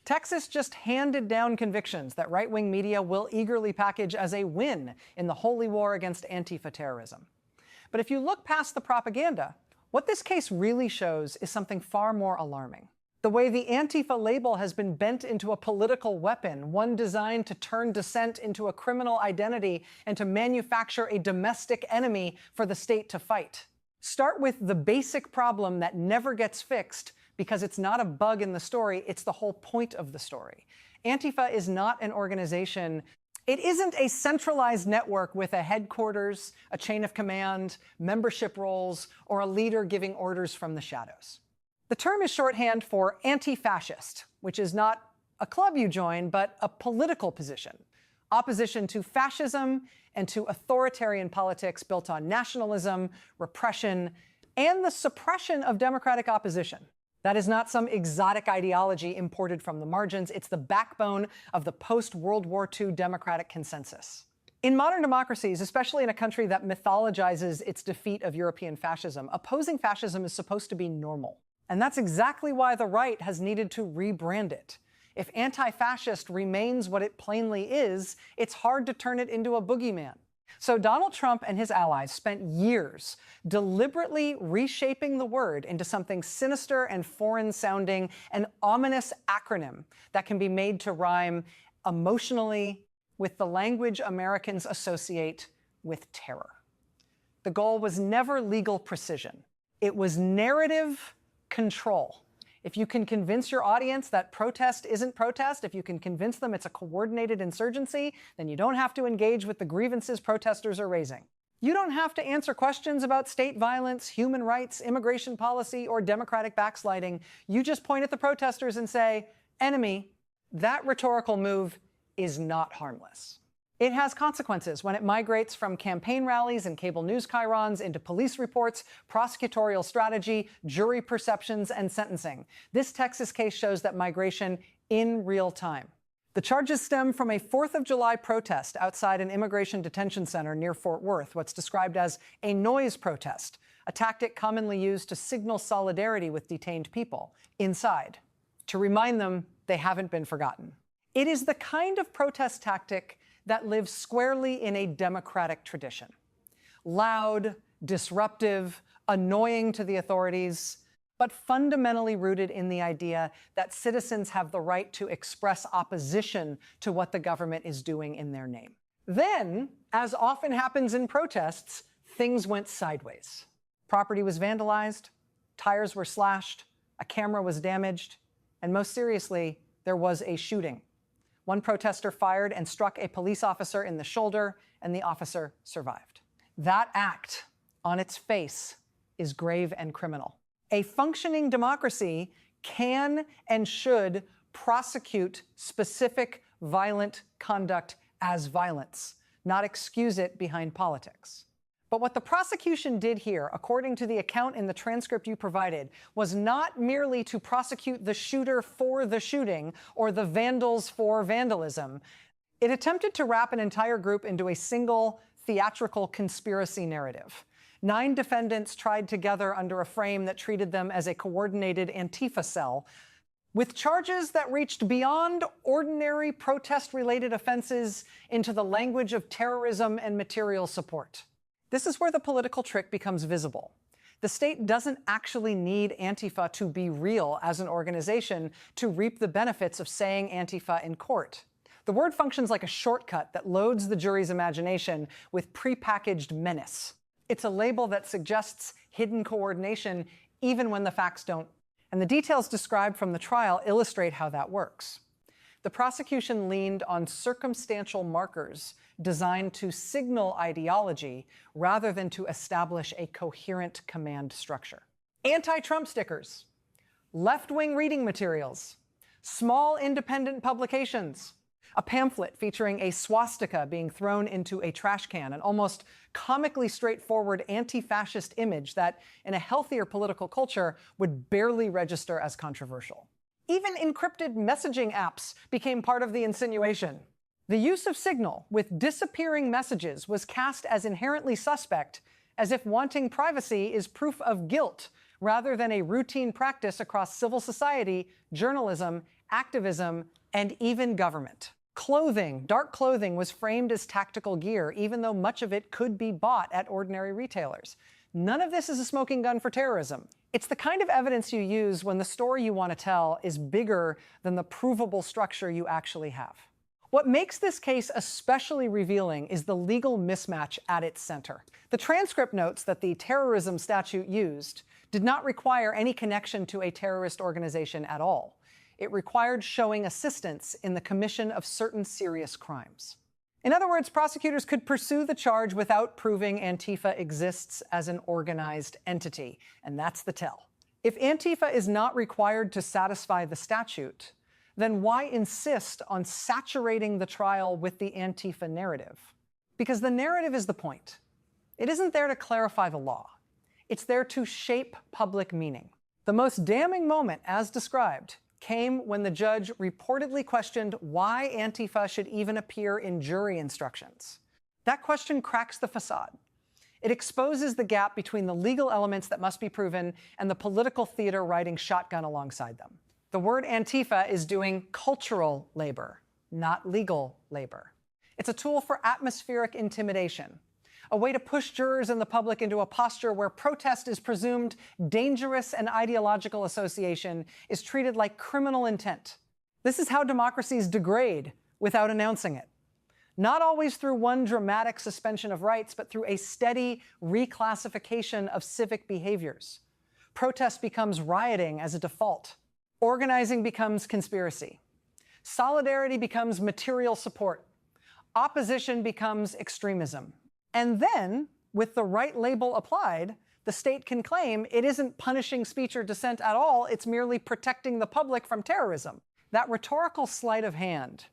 Texas just handed down convictions that right-wing media will eagerly package as a win in the holy war against Antifa terrorism. But if you look past the propaganda, what this case really shows is something far more alarming. The way the Antifa label has been bent into a political weapon, one designed to turn dissent into a criminal identity and to manufacture a domestic enemy for the state to fight. Start with the basic problem that never gets fixed because it's not a bug in the story, it's the whole point of the story. Antifa is not an organization. It isn't a centralized network with a headquarters, a chain of command, membership roles, or a leader giving orders from the shadows. The term is shorthand for anti-fascist, which is not a club you join, but a political position. Opposition to fascism and to authoritarian politics built on nationalism, repression, and the suppression of democratic opposition. That is not some exotic ideology imported from the margins. It's the backbone of the post-World War II democratic consensus. In modern democracies, especially in a country that mythologizes its defeat of European fascism, opposing fascism is supposed to be normal. And that's exactly why the right has needed to rebrand it. If anti-fascist remains what it plainly is, it's hard to turn it into a boogeyman. So Donald Trump and his allies spent years deliberately reshaping the word into something sinister and foreign-sounding, an ominous acronym that can be made to rhyme emotionally with the language Americans associate with terror. The goal was never legal precision. It was narrative control. If you can convince your audience that protest isn't protest, if you can convince them it's a coordinated insurgency, then you don't have to engage with the grievances protesters are raising. You don't have to answer questions about state violence, human rights, immigration policy, or democratic backsliding. You just point at the protesters and say, enemy, that rhetorical move is not harmless. It has consequences when it migrates from campaign rallies and cable news chyrons into police reports, prosecutorial strategy, jury perceptions, and sentencing. This Texas case shows that migration in real time. The charges stem from a 4th of July protest outside an immigration detention center near Fort Worth, what's described as a noise protest, a tactic commonly used to signal solidarity with detained people inside, to remind them they haven't been forgotten. It is the kind of protest tactic that lives squarely in a democratic tradition. Loud, disruptive, annoying to the authorities, but fundamentally rooted in the idea that citizens have the right to express opposition to what the government is doing in their name. Then, as often happens in protests, things went sideways. Property was vandalized, tires were slashed, a camera was damaged, and most seriously, there was a shooting. One protester fired and struck a police officer in the shoulder, and the officer survived. That act, on its face, is grave and criminal. A functioning democracy can and should prosecute specific violent conduct as violence, not excuse it behind politics. But what the prosecution did here, according to the account in the transcript you provided, was not merely to prosecute the shooter for the shooting or the vandals for vandalism. It attempted to wrap an entire group into a single theatrical conspiracy narrative. 9 defendants tried together under a frame that treated them as a coordinated Antifa cell, with charges that reached beyond ordinary protest-related offenses into the language of terrorism and material support. This is where the political trick becomes visible. The state doesn't actually need Antifa to be real as an organization to reap the benefits of saying Antifa in court. The word functions like a shortcut that loads the jury's imagination with prepackaged menace. It's a label that suggests hidden coordination even when the facts don't. And the details described from the trial illustrate how that works. The prosecution leaned on circumstantial markers designed to signal ideology rather than to establish a coherent command structure. Anti-Trump stickers, left-wing reading materials, small independent publications, a pamphlet featuring a swastika being thrown into a trash can, an almost comically straightforward anti-fascist image that, in a healthier political culture, would barely register as controversial. Even encrypted messaging apps became part of the insinuation. The use of Signal with disappearing messages was cast as inherently suspect, as if wanting privacy is proof of guilt, rather than a routine practice across civil society, journalism, activism, and even government. Clothing, dark clothing, was framed as tactical gear, even though much of it could be bought at ordinary retailers. None of this is a smoking gun for terrorism. It's the kind of evidence you use when the story you want to tell is bigger than the provable structure you actually have. What makes this case especially revealing is the legal mismatch at its center. The transcript notes that the terrorism statute used did not require any connection to a terrorist organization at all. It required showing assistance in the commission of certain serious crimes. In other words, prosecutors could pursue the charge without proving Antifa exists as an organized entity, and that's the tell. If Antifa is not required to satisfy the statute, then why insist on saturating the trial with the Antifa narrative? Because the narrative is the point. It isn't there to clarify the law. It's there to shape public meaning. The most damning moment, as described, came when the judge reportedly questioned why Antifa should even appear in jury instructions. That question cracks the facade. It exposes the gap between the legal elements that must be proven and the political theater riding shotgun alongside them. The word Antifa is doing cultural labor, not legal labor. It's a tool for atmospheric intimidation, a way to push jurors and the public into a posture where protest is presumed dangerous and ideological association is treated like criminal intent. This is how democracies degrade without announcing it. Not always through one dramatic suspension of rights, but through a steady reclassification of civic behaviors. Protest becomes rioting as a default. Organizing becomes conspiracy. Solidarity becomes material support. Opposition becomes extremism. And then, with the right label applied, the state can claim it isn't punishing speech or dissent at all, it's merely protecting the public from terrorism. That rhetorical sleight of hand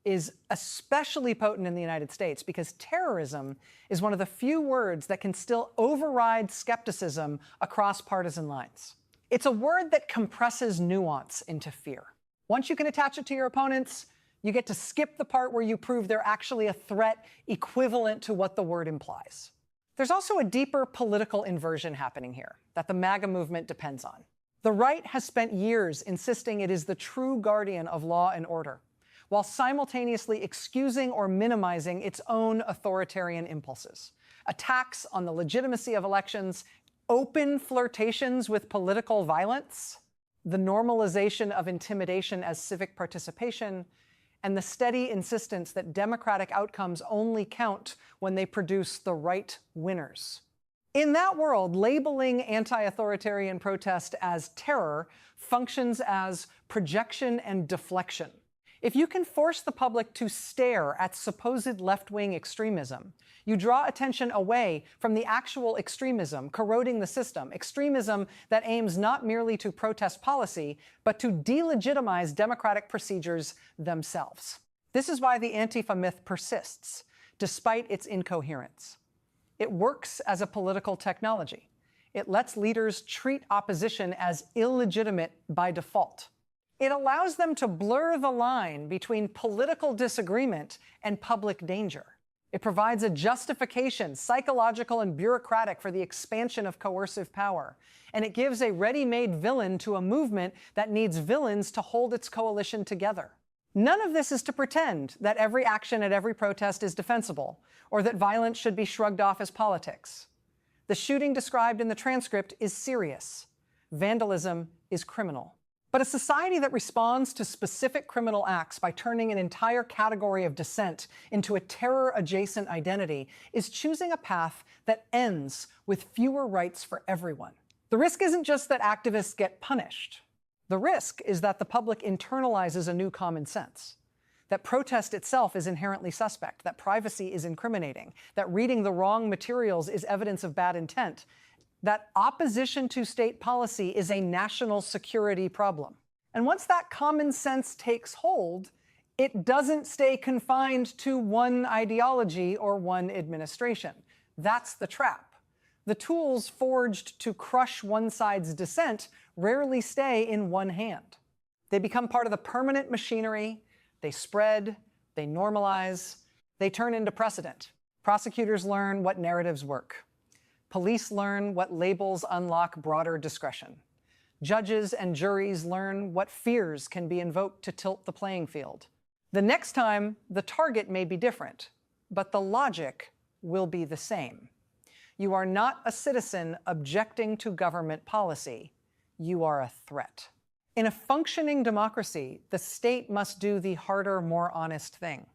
is especially potent in the United States because terrorism is one of the few words that can still override skepticism across partisan lines. It's a word that compresses nuance into fear. Once you can attach it to your opponents, you get to skip the part where you prove they're actually a threat equivalent to what the word implies. There's also a deeper political inversion happening here that the MAGA movement depends on. The right has spent years insisting it is the true guardian of law and order, while simultaneously excusing or minimizing its own authoritarian impulses. Attacks on the legitimacy of elections, open flirtations with political violence, the normalization of intimidation as civic participation, and the steady insistence that democratic outcomes only count when they produce the right winners. In that world, labeling anti-authoritarian protest as terror functions as projection and deflection. If you can force the public to stare at supposed left-wing extremism, you draw attention away from the actual extremism corroding the system, extremism that aims not merely to protest policy, but to delegitimize democratic procedures themselves. This is why the Antifa myth persists, despite its incoherence. It works as a political technology. It lets leaders treat opposition as illegitimate by default. It allows them to blur the line between political disagreement and public danger. It provides a justification, psychological and bureaucratic, for the expansion of coercive power. And it gives a ready-made villain to a movement that needs villains to hold its coalition together. None of this is to pretend that every action at every protest is defensible, or that violence should be shrugged off as politics. The shooting described in the transcript is serious. Vandalism is criminal. But a society that responds to specific criminal acts by turning an entire category of dissent into a terror-adjacent identity is choosing a path that ends with fewer rights for everyone. The risk isn't just that activists get punished. The risk is that the public internalizes a new common sense, that protest itself is inherently suspect, that privacy is incriminating, that reading the wrong materials is evidence of bad intent, that opposition to state policy is a national security problem. And once that common sense takes hold, it doesn't stay confined to one ideology or one administration. That's the trap. The tools forged to crush one side's dissent rarely stay in one hand. They become part of the permanent machinery, they spread, they normalize, they turn into precedent. Prosecutors learn what narratives work. Police learn what labels unlock broader discretion. Judges and juries learn what fears can be invoked to tilt the playing field. The next time, the target may be different, but the logic will be the same. You are not a citizen objecting to government policy. You are a threat. In a functioning democracy, the state must do the harder, more honest thing.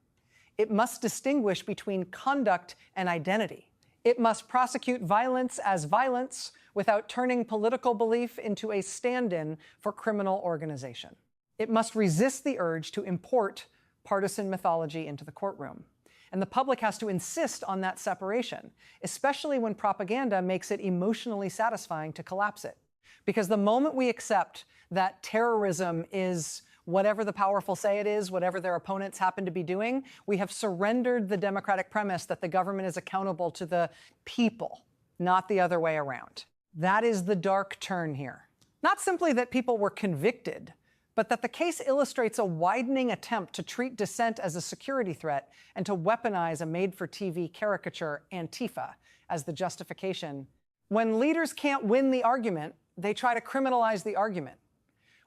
It must distinguish between conduct and identity. It must prosecute violence as violence without turning political belief into a stand-in for criminal organization. It must resist the urge to import partisan mythology into the courtroom. And the public has to insist on that separation, especially when propaganda makes it emotionally satisfying to collapse it. Because the moment we accept that terrorism is whatever the powerful say it is, whatever their opponents happen to be doing, we have surrendered the democratic premise that the government is accountable to the people, not the other way around. That is the dark turn here. Not simply that people were convicted, but that the case illustrates a widening attempt to treat dissent as a security threat and to weaponize a made-for-TV caricature, Antifa, as the justification. When leaders can't win the argument, they try to criminalize the argument.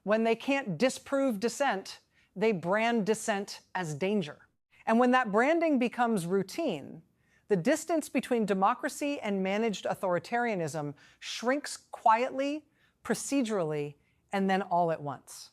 When they can't disprove dissent, they brand dissent as danger. And when that branding becomes routine, the distance between democracy and managed authoritarianism shrinks quietly, procedurally, and then all at once.